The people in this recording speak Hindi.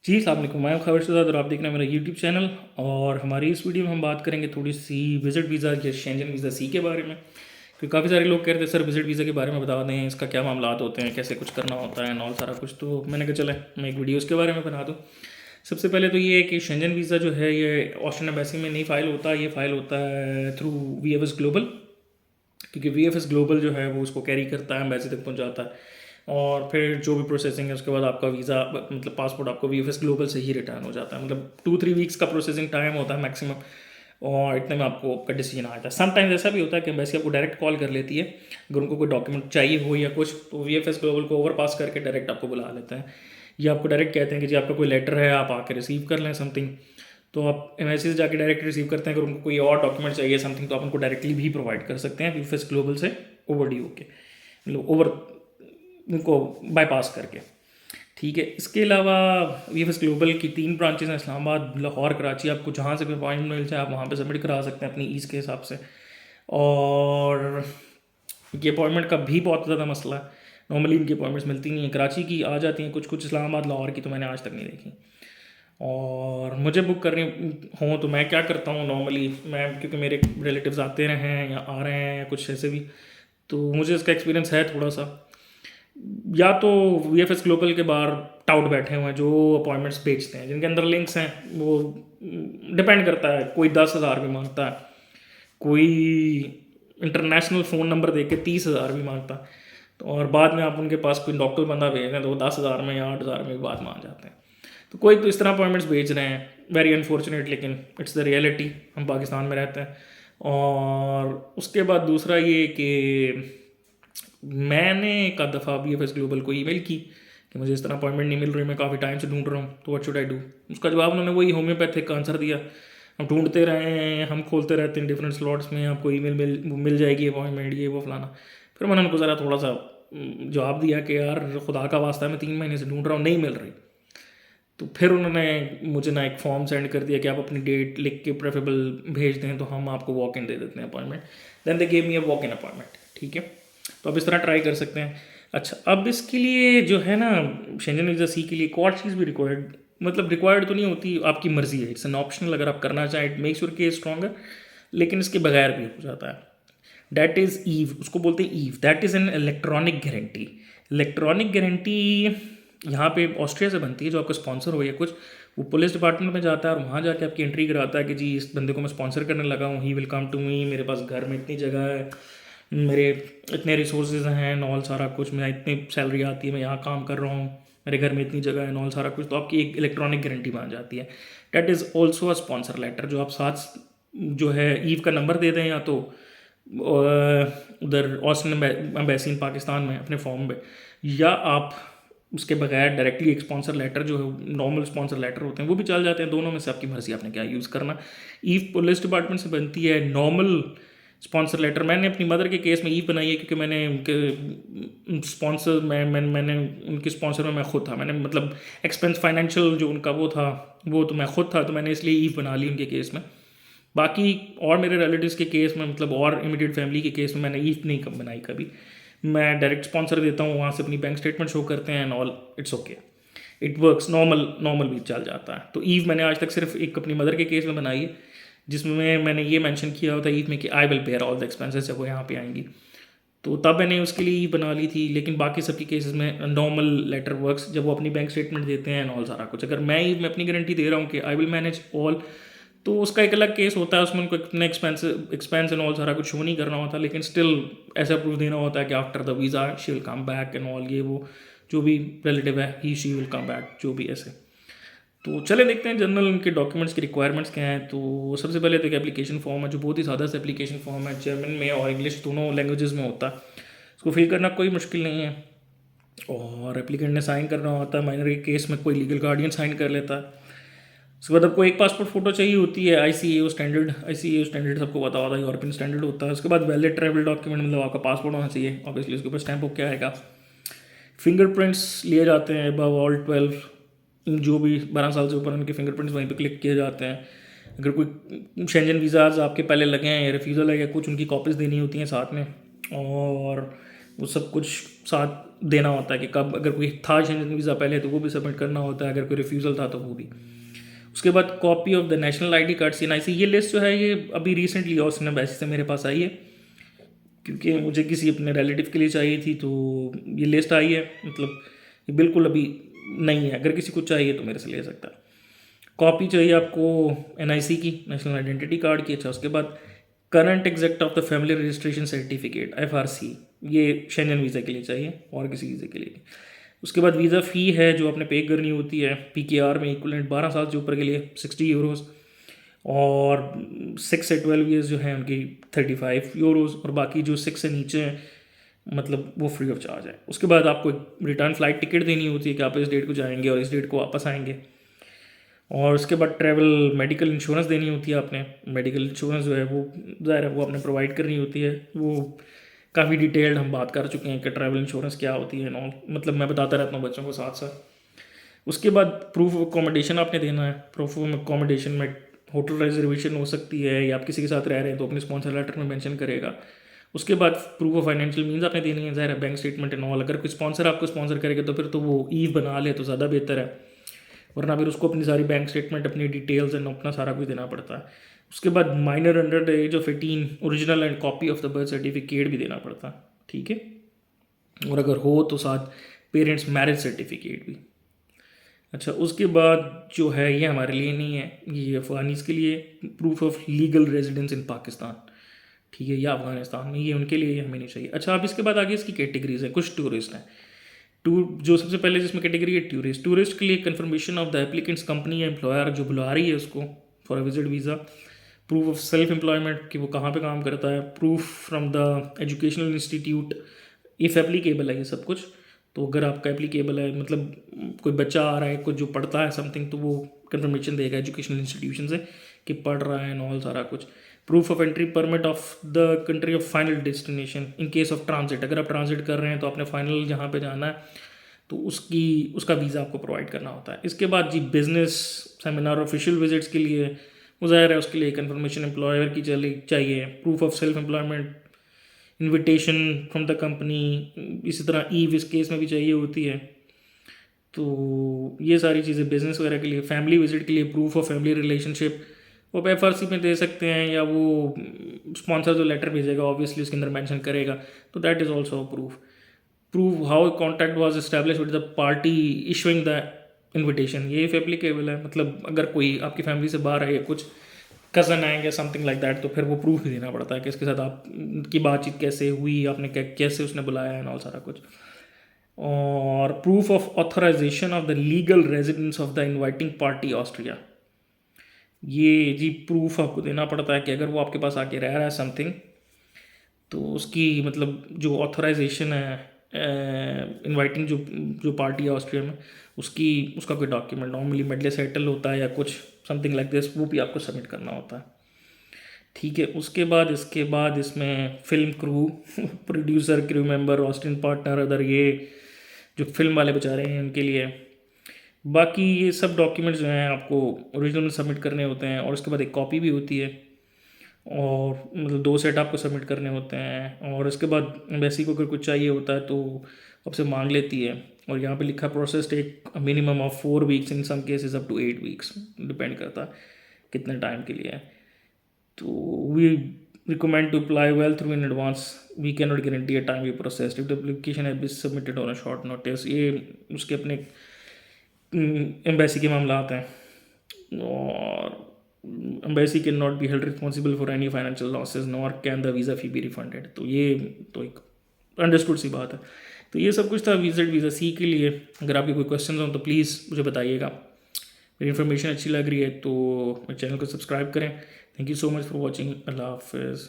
जी अस्सलाम वालेकुम, मैं हूं खबर शुदा और आप देख रहे हैं मेरा यूट्यूब चैनल। और हमारी इस वीडियो में हम बात करेंगे थोड़ी सी विजिट वीज़ा या शेंजन वीज़ा सी के बारे में। क्योंकि काफ़ी सारे लोग कह रहे थे सर विजिट वीज़ा के बारे में बता दें, इसका क्या मामलात होते हैं, कैसे कुछ करना होता है और सारा कुछ। तो मैंने कहा चले मैं एक वीडियो उसके बारे में बना दूँ। सबसे पहले तो ये है कि शेंजन वीज़ा जो है ये ऑस्ट्रियन एम्बेसी में नहीं फ़ाइल होता, ये फ़ाइल होता है थ्रू VFS ग्लोबल। क्योंकि VFS ग्लोबल जो है वो उसको कैरी करता है, एम्बेसी तक पहुंचाता है। और फिर जो भी प्रोसेसिंग है उसके बाद आपका वीज़ा मतलब पासपोर्ट आपको VFS ग्लोबल से ही रिटर्न हो जाता है। मतलब 2-3 वीक्स का प्रोसेसिंग टाइम होता है मैक्सिमम, और इतने में आपको आपका डिसीजन आ जाता है। समटाइम्स ऐसा भी होता है कि एम्बेसी आपको डायरेक्ट कॉल कर लेती है, अगर उनको कोई डॉक्यूमेंट चाहिए हो या कुछ, तो VFS ग्लोबल को ओवर पास करके डायरेक्ट आपको बुला लेते हैं, या आपको डायरेक्ट कहते हैं कि जी आपका कोई लेटर है आप आके रिसीव कर लें समथिंग। तो आप एम्बेसी से जाके डायरेक्ट रिसीव करते हैं। अगर उनको कोई और डॉक्यूमेंट चाहिए समथिंग तो आप उनको डायरेक्टली भी प्रोवाइड कर सकते हैं VFS ग्लोबल से ओवर डी के, मतलब ओवर उनको बाईपास करके। ठीक है, इसके अलावा VFS ग्लोबल की 3 ब्रांचेस हैं, इस्लामाबाद, लाहौर, कराची। आपको जहाँ से भी अपॉइंटमेंट मिल जाए आप वहाँ पे सबमिट करा सकते हैं अपनी ईज़ के हिसाब से। और ये अपॉइंटमेंट का भी बहुत ज़्यादा मसला है, नॉर्मली इनकी अपॉइंटमेंट्स मिलती नहीं है। कराची की आ जाती हैं कुछ कुछ, इस्लामाबाद लाहौर की तो मैंने आज तक नहीं देखी। और मुझे बुक करनी हो तो मैं क्या करता हूँ नॉर्मली, मैं क्योंकि मेरे रिलेटिव्स आते रहे हैं या आ रहे हैं या कुछ ऐसे भी, तो मुझे इसका एक्सपीरियंस है थोड़ा सा। या तो VFS ग्लोबल के बाहर टाउट बैठे हुए हैं जो अपॉइंटमेंट्स बेचते हैं, जिनके अंदर लिंक्स हैं, वो डिपेंड करता है, कोई 10,000 भी मांगता है, कोई इंटरनेशनल फ़ोन नंबर दे के 30,000 भी मांगता है। तो और बाद में आप उनके पास कोई लोकल बंदा भेज रहे हैं तो वो 10,000 में या 8,000 में भी बात मान जाते हैं। तो कोई तो इस तरह अपॉइंटमेंट्स भेज रहे हैं, वेरी अनफॉर्चुनेट, लेकिन इट्स द रियलिटी, हम पाकिस्तान में रहते हैं। और उसके बाद दूसरा ये कि मैंने एक आध दफ़ा VFS ग्लोबल को ईमेल की कि मुझे इस तरह अपॉइंटमेंट नहीं मिल रही, मैं काफ़ी टाइम से ढूंढ रहा हूँ, तो व्हाट शुड आई डू। उसका जवाब उन्होंने वही होम्योपैथिक आंसर दिया, हम ढूंढते रहे हैं, हम खोलते रहते हैं डिफरेंट स्लॉट्स में, आपको ईमेल मिल जाएगी अपॉइंटमेंट, ये वो फलाना। फिर मैंने उनको ज़रा थोड़ा सा जवाब दिया कि यार खुदा का वास्ता है, मैं 3 महीने से ढूंढ रहा हूँ, नहीं मिल रही। तो फिर उन्होंने मुझे ना एक फॉर्म सेंड कर दिया कि आप अपनी डेट लिख के प्रेफरेबल भेज दें तो हम आपको वॉक इन दे देते हैं appointment. Then they gave me a walk in appointment. ठीक है, तो आप इस तरह ट्राई कर सकते हैं। अच्छा, अब इसके लिए जो है ना शेंजन वीज़ा सी के लिए एक और चीज़ भी रिक्वायर्ड, मतलब रिक्वायर्ड तो नहीं होती, आपकी मर्जी है, इट्स एन ऑप्शनल, अगर आप करना चाहें it makes your case stronger, लेकिन इसके बगैर भी हो जाता है। डैट इज़ ईव, उसको बोलते हैं EVE, that is an electronic guarantee. Electronic guarantee यहाँ पे ऑस्ट्रिया से बनती है, जो आपका स्पॉन्सर हो या कुछ, वो पुलिस डिपार्टमेंट में जाता है और वहाँ जाके आपकी एंट्री कराता है कि जी इस बंदे को मैं स्पॉन्सर करने लगा हूँ, he will come to me, मेरे पास घर में इतनी जगह है, मेरे इतने रिसोर्सेज हैं, नॉल सारा कुछ, मैं इतनी सैलरी आती है, मैं यहाँ काम कर रहा हूँ, मेरे घर में इतनी जगह है, नॉल सारा कुछ। तो आपकी एक इलेक्ट्रॉनिक गारंटी बन जाती है। That is also a sponsor letter, जो आप साथ जो है ईव का नंबर दे दें, या तो उधर ऑस्ट्रियन एम्बेसी इन पाकिस्तान में अपने फॉर्म पे, या आप उसके बगैर डायरेक्टली एक स्पॉन्सर लेटर जो है, नॉर्मल स्पॉन्सर लेटर होते हैं, वो भी चल जाते हैं। दोनों में से आपकी मर्जी, आपने क्या यूज़ करना। ईव पुलिस डिपार्टमेंट से बनती है। नॉर्मल स्पॉन्सर लेटर मैंने अपनी मदर के केस में ईव बनाई है, क्योंकि मैंने उनके स्पॉन्सर मैंने उनके स्पॉन्सर में मैं खुद था, मैंने मतलब एक्सपेंस फाइनेंशियल जो उनका वो था, वो तो मैं खुद था, तो मैंने इसलिए ईव बना ली उनके केस में। बाकी और मेरे रिलेटिव्स के केस में, मतलब और इमीडिएट फैमिली के केस में, मैंने ईव नहीं कब बनाई कभी। मैं डायरेक्ट स्पॉन्सर देता हूँ, वहाँ से अपनी बैंक स्टेटमेंट शो करते हैं and all, it's okay, it works, normal भी चल जाता है। तो ईव मैंने आज तक सिर्फ एक अपनी मदर के केस में बनाई है, जिसमें मैंने ये मेंशन किया होता है ईव में कि I will bear all the expenses जब वो यहाँ पे आएंगी, तो तब मैंने उसके लिए ईव बना ली थी। लेकिन बाकी सबकी केसेस में नॉर्मल लेटर वर्क्स, जब वो अपनी बैंक स्टेटमेंट देते हैं एंड ऑल सारा कुछ। अगर मैं ईव में अपनी गारंटी दे रहा हूँ कि आई विल मैनेज ऑल, तो उसका एक अलग केस होता है, उसमें उनको इतने एक्सपेंस एंड ऑल सारा कुछ शो नहीं करना होता, लेकिन स्टिल ऐसा प्रूफ देना होता है कि after the visa she will come back and all, ये वो जो भी रिलेटिव है, ही शी विल कम बैक, जो भी ऐसे। तो चले देखते हैं जनरल उनके डॉक्यूमेंट्स की रिक्वायरमेंट्स क्या हैं। तो सबसे पहले तो एक एप्लीकेशन फॉर्म है, जो बहुत ही सादा सा एप्लीकेशन फॉर्म है, जर्मन में और इंग्लिश दोनों लैंग्वेजेस में होता है। उसको फिल करना कोई मुश्किल नहीं है, और एप्लीकेंट ने साइन करना होता है। माइनर के केस में कोई लीगल गार्डियन साइन कर लेता है। उसके बाद आपको एक पासपोर्ट फ़ोटो चाहिए होती है, ICAO स्टैंडर्ड सबको पता होता है, यूरोपियन स्टैंडर्ड होता है। उसके बाद वैलिड ट्रैवल डॉक्यूमेंट, मतलब आपका पासपोर्ट होना चाहिए ऑब्वियसली, उसके ऊपर स्टैंप होकर आएगा। फिंगरप्रिंट्स लिए जाते हैं अबव ऑल 12, जो भी 12 साल से ऊपर, उनके फिंगरप्रिंट्स वहीं पे क्लिक किए जाते हैं। अगर कोई शेंजन वीज़ाज आपके पहले लगे हैं या रिफ्यूज़ल है या कुछ, उनकी कॉपीज़ देनी होती हैं साथ में। और वो सब कुछ साथ देना होता है कि कब अगर कोई था शेंजन वीज़ा पहले तो वो भी सबमिट करना होता है, अगर कोई रिफ्यूज़ल था तो वो भी। उसके बाद copy of the national ID card CNIC, ये लिस्ट जो है ये अभी रिसेंटली ऑस्ट्रेलियन एम्बेसी से मेरे पास आई है, क्योंकि मुझे किसी अपने रिलेटिव के लिए चाहिए थी, तो ये लिस्ट आई है। मतलब ये बिल्कुल अभी नहीं है, अगर किसी को चाहिए तो मेरे से ले सकता है। कॉपी चाहिए आपको NIC की, नेशनल आइडेंटिटी कार्ड की। अच्छा, उसके बाद current exact of the family registration certificate FRC, ये शेंजन वीज़ा के लिए चाहिए और किसी वीज़ा के लिए। उसके बाद वीज़ा फ़ी है जो आपने पे करनी होती है PKR में, इक्वलेंट 12 साल से ऊपर के लिए 60 यूरोज़, और 6 से 12 ईयर्स जो हैं उनकी 35 यूरोज़, और बाकी जो 6 से नीचे हैं मतलब वो फ्री ऑफ चार्ज है। उसके बाद आपको एक रिटर्न फ़्लाइट टिकट देनी होती है कि आप इस डेट को जाएंगे और इस डेट को वापस आएंगे। और उसके बाद ट्रैवल मेडिकल इंश्योरेंस देनी होती है आपने। मेडिकल इंश्योरेंस जो है वो ज़ाहिर है वो आपने प्रोवाइड करनी होती है। वो काफ़ी डिटेल्ड हम बात कर चुके हैं कि ट्रैवल इंश्योरेंस क्या होती है नॉन, मतलब मैं बताता रहता हूँ बच्चों को साथ साथ। उसके बाद प्रूफ ऑफ अकोमोडेशन आपने देना है। प्रूफ ऑफ अकोमोडेशन में होटल रिजर्वेशन हो सकती है, या आप किसी के साथ रह रहे हैं तो अपने स्पॉन्सर लेटर में मेंशन करेगा। उसके बाद प्रूफ ऑफ फाइनेंशियल मीन्स आपने देनी है, ज़ाहिर है बैंक स्टेटमेंट एंड ऑल। अगर कोई स्पॉन्सर आपको स्पॉन्सर करेगा तो फिर तो वो ईव बना ले तो ज़्यादा बेहतर है, वरना फिर उसको अपनी सारी बैंक स्टेटमेंट, अपनी डिटेल्स एंड अपना सारा कुछ देना पड़ता है। उसके बाद minor under the age of 18 original and copy of the birth certificate भी देना पड़ता है, ठीक है। और अगर हो तो साथ पेरेंट्स मैरिज सर्टिफिकेट भी। अच्छा, उसके बाद जो है ये हमारे लिए नहीं है, ये अफ़गानीज़ के लिए प्रूफ ऑफ लीगल रेजिडेंस इन पाकिस्तान, ठीक है, या अफगानिस्तान में, ये उनके लिए हमें नहीं चाहिए। अच्छा, अब इसके बाद आगे इसकी कैटेगरीज हैं। कुछ टूरिस्ट हैं, जो सबसे पहले जिसमें कैटेगरी है टूरिस्ट। टूरिस्ट के लिए confirmation of the applicants company या एम्प्लॉयर जो बुला रही है उसको for a visit visa. Proof of self employment कि वो कहाँ पे काम करता है। Proof from the educational institute if applicable है ये सब कुछ। तो अगर आपका एप्लीकेबल है, मतलब कोई बच्चा आ रहा है कुछ जो पढ़ता है समथिंग, तो वो कंफर्मेशन देगा एजुकेशनल इंस्टीट्यूशन से कि पढ़ रहा है नॉल सारा कुछ। Proof of entry permit of the country of final destination in case of transit, अगर आप ट्रांजिट कर रहे हैं तो आपने फाइनल जहाँ पे जाना है तो उसका वीज़ा आपको प्रोवाइड करना होता है। इसके बाद जी बिज़नेस सेमिनार ऑफिशियल विजिट्स के लिए वो ज़ाहिर है उसके लिए कंफर्मेशन एम्प्लॉयर की चाहिए। Proof of self employment, invitation from the company, इसी तरह ईव इस केस में भी चाहिए होती है। तो ये सारी चीज़ें बिज़नेस वगैरह के लिए। फैमिली विजिट के लिए प्रूफ ऑफ फैमिली रिलेशनशिप वो FRC में दे सकते हैं, या वो स्पॉन्सर जो लेटर भेजेगा ऑब्वियसली उसके अंदर मेंशन करेगा, तो that is also proof. Prove how contact was establish with the party issuing the invitation, ये इफ एप्लीकेबल है। मतलब अगर कोई आपकी फैमिली से बाहर है या कुछ कज़न है या समथिंग लाइक दैट, तो फिर वो प्रूफ ही देना पड़ता है कि इसके साथ आपकी बातचीत कैसे हुई, आपने कैसे उसने बुलाया है और सारा कुछ। और proof of authorisation of the legal residence of the inviting party Austria, ये जी प्रूफ आपको देना पड़ता है कि अगर वो आपके पास आके रह रहा है समथिंग, तो उसकी मतलब जो ऑथराइजेशन है इनवाइटिंग जो पार्टी है ऑस्ट्रिया में, उसका कोई डॉक्यूमेंट, नॉर्मली मेडले सेटल होता है या कुछ समथिंग लाइक दिस, वो भी आपको सबमिट करना होता है, ठीक है। इसके बाद इसमें film crew producer, crew member, Austrian partner, other ये जो फिल्म वाले बेचारे हैं उनके लिए। बाकी ये सब डॉक्यूमेंट्स जो हैं आपको ओरिजिनल में सबमिट करने होते हैं, और उसके बाद एक कॉपी भी होती है, और मतलब 2 सेट आपको सबमिट करने होते हैं। और इसके बाद एम्बेसी को अगर कुछ चाहिए होता है तो आपसे मांग लेती है। और यहाँ पे लिखा process take minimum of 4 weeks, in some cases up to 8 weeks, depend करता है कितने टाइम के लिए है। तो we recommend to apply well through in advance, we can not guarantee a time we process if the application has been submitted on a short notice. ये उसके अपने एम्बेसी के मामला आते हैं। और embassy can not be held responsible for any financial losses nor can the visa fee be refunded. तो ये तो एक अंडरस्टूड सी बात है। तो ये सब कुछ था वीज़ा सी के लिए। अगर आपके कोई क्वेश्चन हो तो प्लीज़ मुझे बताइएगा। मेरी इन्फॉर्मेशन अच्छी लग रही है तो मेरे चैनल को सब्सक्राइब करें। Thank you so much for watching. अल्लाह हाफिज़।